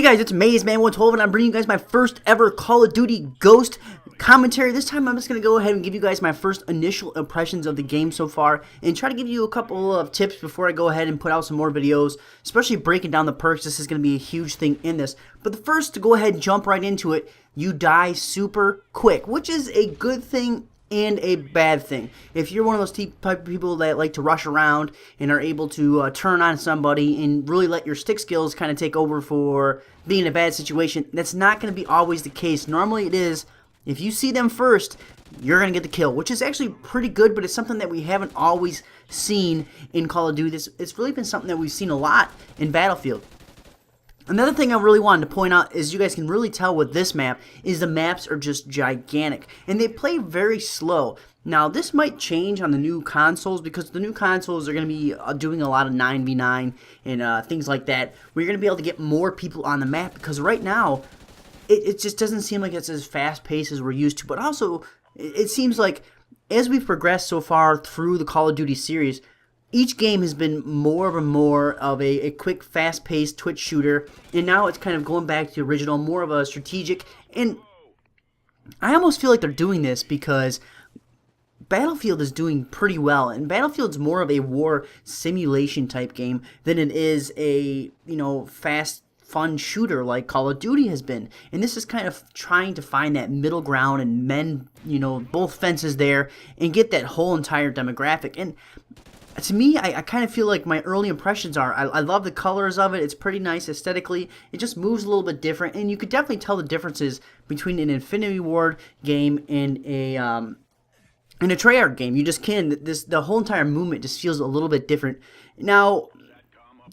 Hey guys, it's MazeMan112 and I'm bringing you guys my first ever Call of Duty Ghost commentary. This time I'm just going to go ahead and give you guys my first initial impressions of the game so far and try to give you a couple of tips before I go ahead and put out some more videos, especially breaking down the perks. This is going to be a huge thing in this. But the first, to go ahead and jump right into it, you die super quick, which is a good thing and a bad thing. If you're one of those type of people that like to rush around and are able to turn on somebody and really let your stick skills kind of take over for being in a bad situation, that's not going to be always the case. Normally it is. If you see them first, you're going to get the kill, which is actually pretty good, but it's something that we haven't always seen in Call of Duty. It's really been something that we've seen a lot in Battlefield. Another thing I really wanted to point out is you guys can really tell with this map is the maps are just gigantic and they play very slow. Now this might change on the new consoles because the new consoles are going to be doing a lot of 9v9 and things like that, where you're going to be able to get more people on the map, because right now it just doesn't seem like it's as fast paced as we're used to. But also it seems like as we've progressed so far through the Call of Duty series, each game has been more of a quick, fast-paced Twitch shooter, and now it's kind of going back to the original, more of a strategic. And I almost feel like they're doing this because Battlefield is doing pretty well, and Battlefield's more of a war simulation type game than it is a, fast, fun shooter like Call of Duty has been. And this is kind of trying to find that middle ground and mend, both fences there and get that whole entire demographic. And to me, I kind of feel like my early impressions are, I love the colors of it. It's pretty nice aesthetically. It just moves a little bit different, and you could definitely tell the differences between an Infinity Ward game and a Treyarch game. You just can. The whole entire movement just feels a little bit different. Now,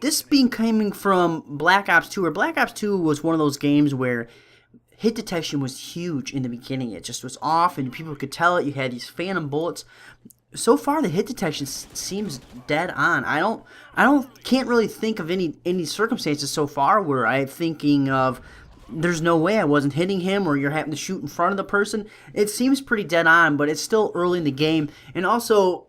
this being coming from Black Ops 2, or Black Ops 2 was one of those games where hit detection was huge in the beginning. It just was off, and people could tell it. You had these phantom bullets. So far, the hit detection seems dead on. Can't really think of any circumstances so far where I'm thinking of there's no way I wasn't hitting him, or you're having to shoot in front of the person. It seems pretty dead on, but it's still early in the game. And also,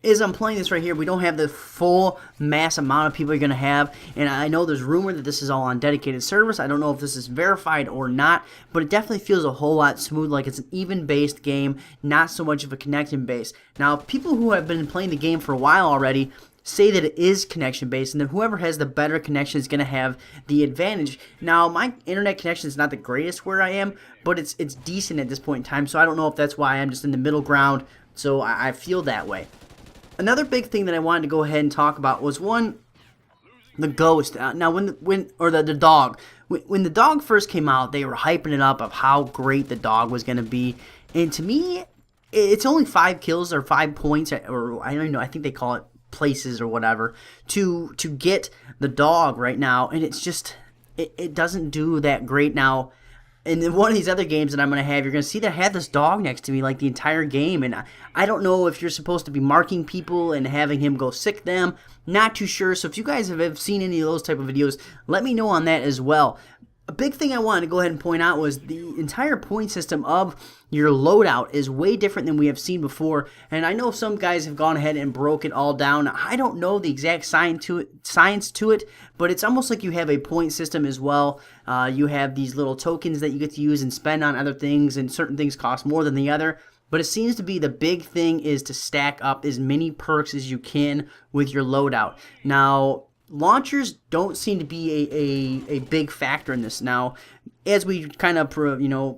as I'm playing this right here, we don't have the full mass amount of people you're going to have. And I know there's rumor that this is all on dedicated servers. I don't know if this is verified or not, but it definitely feels a whole lot smooth, like it's an even-based game, not so much of a connection-based. Now, people who have been playing the game for a while already say that it is connection-based, and that whoever has the better connection is going to have the advantage. Now, my internet connection is not the greatest where I am, but it's decent at this point in time, so I don't know if that's why I'm just in the middle ground, so I feel that way. Another big thing that I wanted to go ahead and talk about was the Ghost. Now, the dog. When the dog first came out, they were hyping it up of how great the dog was going to be. And to me, it's only 5 kills or 5 points, or I don't even know. I think they call it places or whatever to get the dog right now, and it's just it doesn't do that great now. In one of these other games that I'm going to have, you're going to see that I have this dog next to me like the entire game, and I don't know if you're supposed to be marking people and having him go sick them. Not too sure, so if you guys have seen any of those type of videos, let me know on that as well. A big thing I wanted to go ahead and point out was the entire point system of your loadout is way different than we have seen before, and I know some guys have gone ahead and broke it all down. I don't know the exact science to it, but it's almost like you have a point system as well. You have these little tokens that you get to use and spend on other things, and certain things cost more than the other. But it seems to be the big thing is to stack up as many perks as you can with your loadout. Now, launchers don't seem to be a big factor in this. Now, as we kind of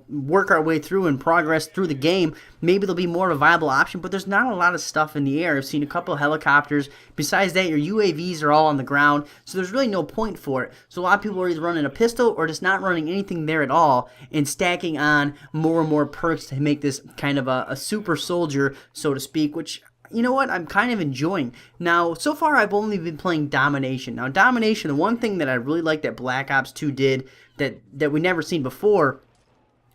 work our way through and progress through the game, maybe there'll be more of a viable option, but there's not a lot of stuff in the air. I've seen a couple of helicopters. Besides that, your UAVs are all on the ground, so there's really no point for it. So a lot of people are either running a pistol or just not running anything there at all and stacking on more and more perks to make this kind of a super soldier, so to speak, which, you know what, I'm kind of enjoying. Now, so far I've only been playing Domination. Now, Domination, the one thing that I really like that Black Ops 2 did that we never seen before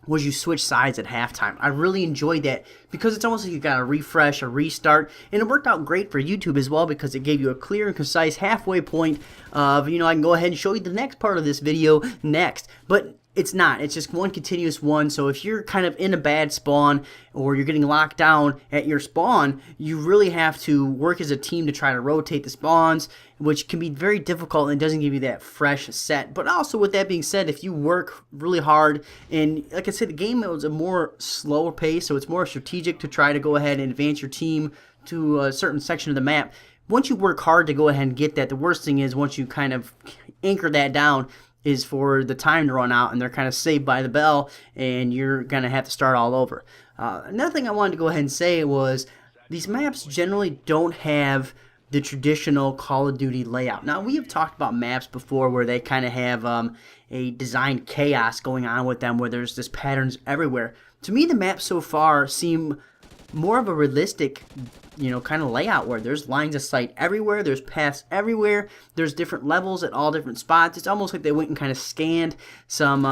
was you switch sides at halftime. I really enjoyed that because it's almost like you got a refresh, a restart, and it worked out great for YouTube as well because it gave you a clear and concise halfway point of, I can go ahead and show you the next part of this video next. But It's not. It's just one continuous one. So if you're kind of in a bad spawn or you're getting locked down at your spawn, you really have to work as a team to try to rotate the spawns, which can be very difficult and doesn't give you that fresh set. But also, with that being said, if you work really hard, and like I said, the game is a more slower pace, so it's more strategic to try to go ahead and advance your team to a certain section of the map. Once you work hard to go ahead and get that, the worst thing is once you kind of anchor that down, is for the time to run out and they're kind of saved by the bell and you're going to have to start all over. Another thing I wanted to go ahead and say was these maps generally don't have the traditional Call of Duty layout. Now, we have talked about maps before where they kind of have a designed chaos going on with them, where there's just patterns everywhere. To me, the maps so far seem more of a realistic, kind of layout where there's lines of sight everywhere, there's paths everywhere, there's different levels at all different spots. It's almost like they went and kind of scanned some,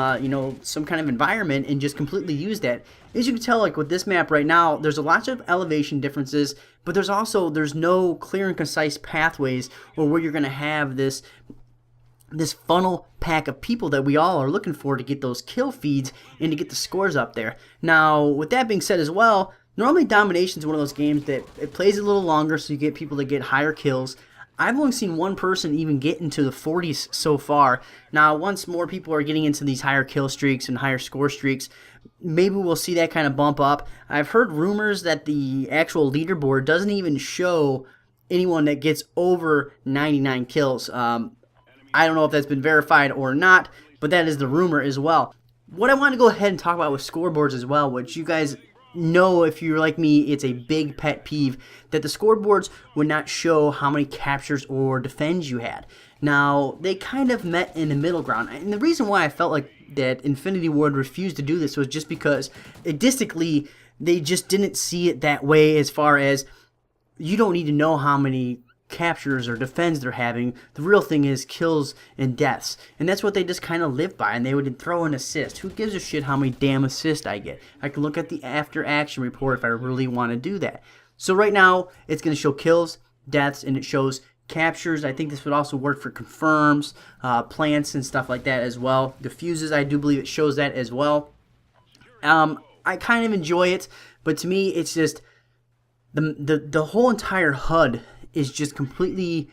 some kind of environment and just completely used that. As you can tell, like with this map right now, there's a lot of elevation differences, but there's no clear and concise pathways or where you're going to have this funnel pack of people that we all are looking for to get those kill feeds and to get the scores up there. Now, with that being said as well, normally Domination is one of those games that it plays a little longer, so you get people to get higher kills. I've only seen one person even get into the 40s so far. Now, once more people are getting into these higher kill streaks and higher score streaks, maybe we'll see that kind of bump up. I've heard rumors that the actual leaderboard doesn't even show anyone that gets over 99 kills. I don't know if that's been verified or not, but that is the rumor as well. What I want to go ahead and talk about with scoreboards as well, which you guys know, if you're like me, it's a big pet peeve, that the scoreboards would not show how many captures or defends you had. Now, they kind of met in the middle ground, and the reason why I felt like that Infinity Ward refused to do this was just because logistically they just didn't see it that way, as far as you don't need to know how many captures or defends they're having. The real thing is kills and deaths, and that's what they just kind of live by. And they would throw an assist. Who gives a shit how many damn assists I get? I can look at the after action report if I really want to do that. So right now it's going to show kills, deaths, and it shows captures. I think this would also work for confirms, plants and stuff like that as well. Diffuses, I do believe it shows that as well. I kind of enjoy it, but to me it's just the whole entire HUD is just completely,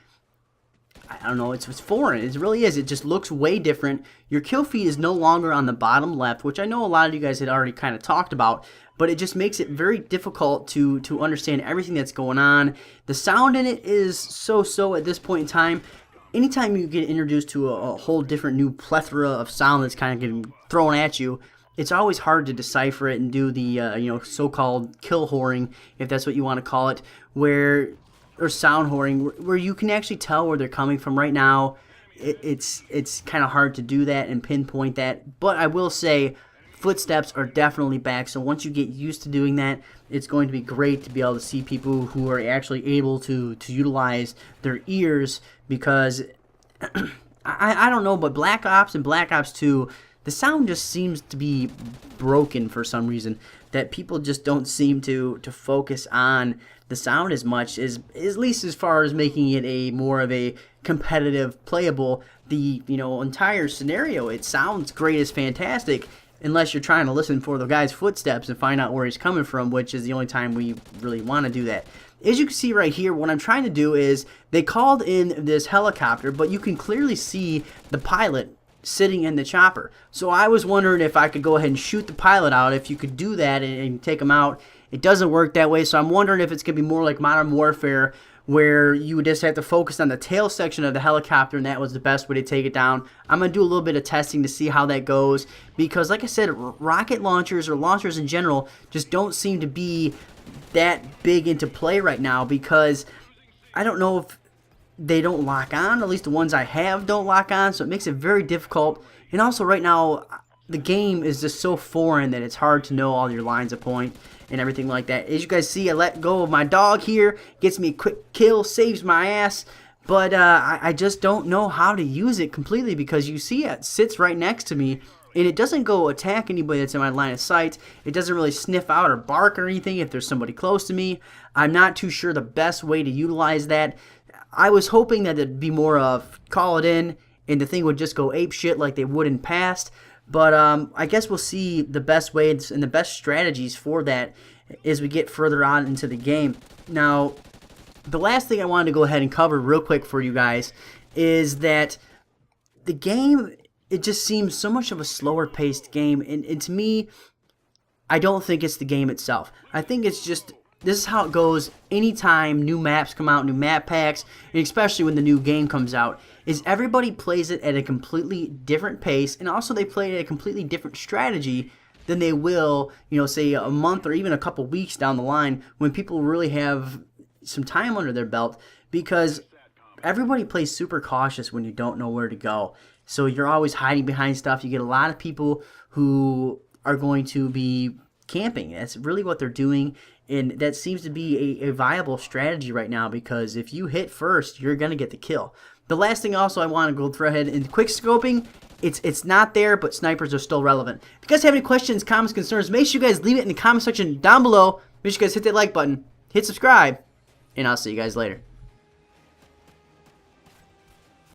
I don't know, it's foreign. It really is. It just looks way different. Your kill feed is no longer on the bottom left, which I know a lot of you guys had already kind of talked about, but it just makes it very difficult to understand everything that's going on. The sound in it is so at this point in time. Anytime you get introduced to a whole different new plethora of sound that's kind of getting thrown at you, it's always hard to decipher it and do the so-called kill whoring, if that's what you want to call it, or sound whoring, where you can actually tell where they're coming from. Right now, it's kind of hard to do that and pinpoint that. But I will say, footsteps are definitely back. So once you get used to doing that, it's going to be great to be able to see people who are actually able to utilize their ears. Because I don't know, but Black Ops and Black Ops 2, the sound just seems to be broken for some reason. That people just don't seem to focus on the sound as much, as at least as far as making it a more of a competitive, playable. The entire scenario, it sounds great, it's fantastic, unless you're trying to listen for the guy's footsteps and find out where he's coming from, which is the only time we really want to do that. As you can see right here, what I'm trying to do is they called in this helicopter, but you can clearly see the pilot sitting in the chopper. So I was wondering if I could go ahead and shoot the pilot out, if you could do that and take him out. It doesn't work that way, so I'm wondering if it's going to be more like Modern Warfare, where you would just have to focus on the tail section of the helicopter, and that was the best way to take it down. I'm going to do a little bit of testing to see how that goes, because like I said, rocket launchers or launchers in general just don't seem to be that big into play right now, because I don't know if they don't lock on. At least the ones I have don't lock on, so it makes it very difficult. And also right now, the game is just so foreign that it's hard to know all your lines of point and everything like that. As you guys see, I let go of my dog here, gets me a quick kill, saves my ass, but I just don't know how to use it completely, because you see it sits right next to me, and it doesn't go attack anybody that's in my line of sight. It doesn't really sniff out or bark or anything if there's somebody close to me. I'm not too sure the best way to utilize that. I was hoping that it'd be more of call it in and the thing would just go ape shit like they would in past, But I guess we'll see the best ways and the best strategies for that as we get further on into the game. Now, the last thing I wanted to go ahead and cover real quick for you guys is that the game, it just seems so much of a slower paced game, and to me, I don't think it's the game itself. I think it's just, this is how it goes anytime new maps come out, new map packs, and especially when the new game comes out, is everybody plays it at a completely different pace, and also they play it at a completely different strategy than they will, you know, say a month or even a couple weeks down the line when people really have some time under their belt, because everybody plays super cautious when you don't know where to go. So you're always hiding behind stuff. You get a lot of people who are going to be camping. That's really what they're doing, and that seems to be a viable strategy right now, because if you hit first, you're going to get the kill. The last thing also I want to go through ahead in quick scoping, it's not there, but snipers are still relevant. If you guys have any questions, comments, concerns, make sure you guys leave it in the comment section down below. Make sure you guys hit that like button, hit subscribe, and I'll see you guys later.